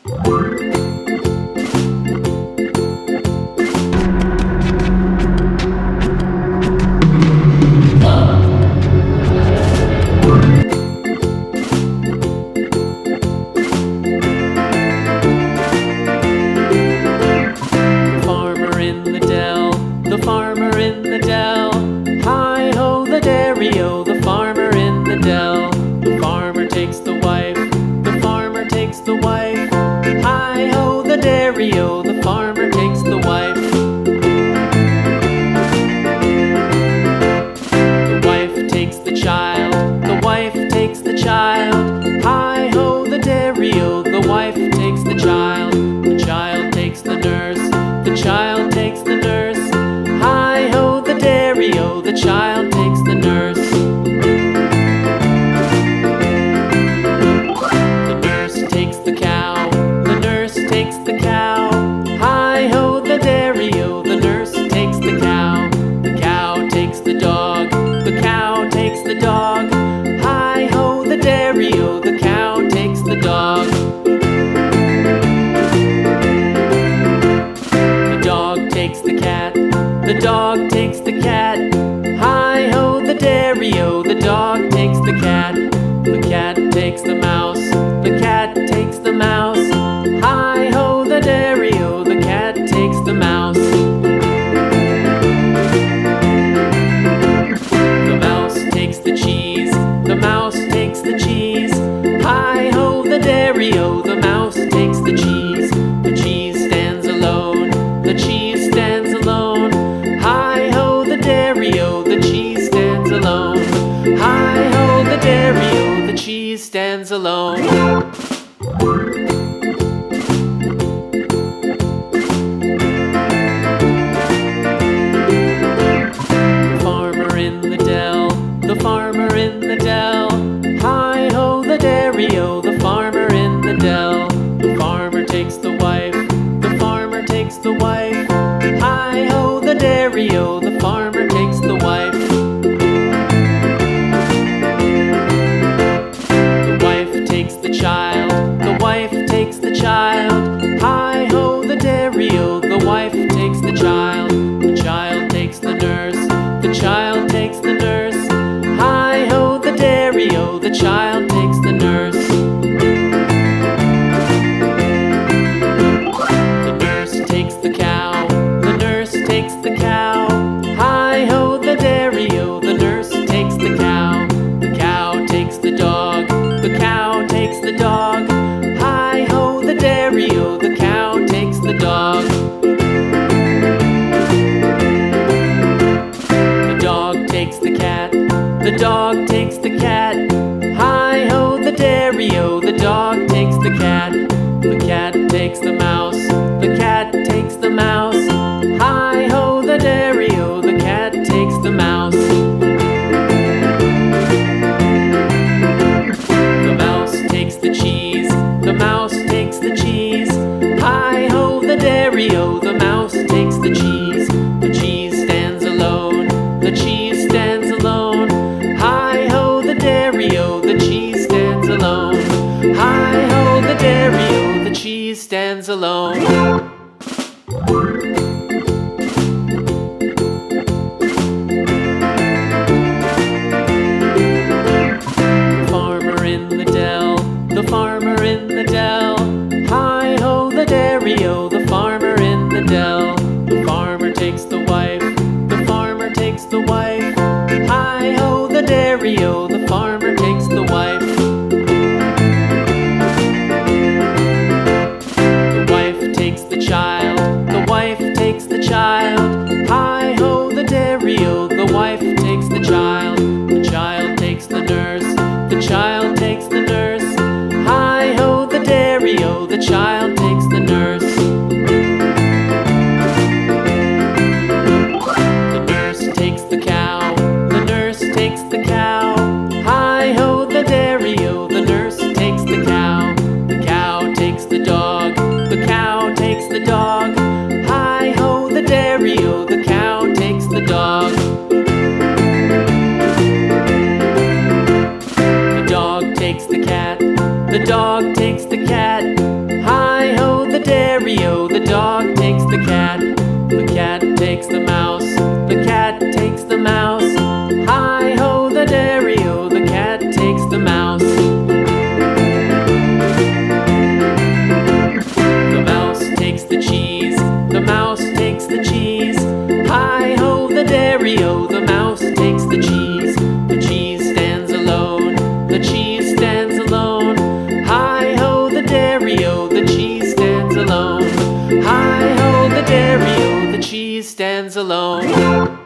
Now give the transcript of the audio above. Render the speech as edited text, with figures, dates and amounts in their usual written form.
The farmer takes the wife. The wife takes the child. The wife takes the child. Hi-ho, the dairy-o. The wife takes the child. The child takes the nurse. The child takes the nurse. Hi-ho, the dairy-o. The child takes the nurse. The nurse takes the cow. The nurse takes the cow. Hi-ho, the dairy-o. The nurse takes the cow. The cow takes the dog. The cow takes the dog. Hi-ho, the dairy-o. The cow takes the dog. The dog takes the cat. The dog takes the cat. Hi-ho, the dairy-o. The dog takes the cat. The cat takes the mouse. The cat takes the mouse. Hi-ho, the dairy-o. The cat takes the mouse. The mouse takes the cheese. The mouse takes the cheese. Hi-ho, the dairy-o. The mouse takes the cheese. The cheese stands alone. The cheese stands alone. Hi-ho, the dairy-o. The cheese stands alone. Hi-ho, the dairy-o. The cheese stands alone. The farmer in the dell. Hi-ho, the dairy-o. The farmer in the dell. The farmer takes the wife. The farmer takes the wife. Hi-ho, the dairy-o. The farmer takes the wife. The wife takes the child. The wife takes the child. Hi-ho, the dairy-o. The wife takes the child. The child takes the nurse. The child takes the nurse. Hi-ho, the dairy-o. The child takes the nurse. The nurse takes the cow. The nurse takes the cow. Hi-ho, the dairy-o. The nurse takes the cow. The cow takes the dog. The cow takes the dog. Hi-ho, the dairy-o. The cow takes the dog. The dog takes the cat. The dog takes the cat. Hi-ho, the dairy-o. The dog takes the cat. The cat takes the mouse. The cat takes the mouse. Hi-ho, the dairy-o. The cat takes the mouse. The mouse takes the cheese. The mouse takes the cheese. Hi-ho, the dairy-o. The mouse takes the cheese. The cheese stands alone. The cheese stands alone. Hi-ho, the dairy-o. The cheese stands alone. Hi-ho, the dairy-o. The cheese stands alone. The farmer in the dell. The farmer in the dell. Hi-ho, the dairy-o. The farmer in the dell. The farmer takes the wife. The farmer takes the wife. Hi-ho, the dairy-o. The farmer takes the wife. The wife takes the child. The wife takes the child. Hi-ho, the dairy-o. The wife takes the child. The child takes the nurse. The child takes the nurse. Hi-ho, the dairy-o. The child takes the nurse. The nurse takes the cow. The nurse takes the cow. Hi-ho, the dairy-o. The nurse takes the cow. The cow takes the dog. The cow takes the dog. Hi-ho, the dairy-o. The cow takes the dog. The dog takes the cat. The dog takes the cat. Hi-ho, ho, the dairy-o, the cheese stands alone.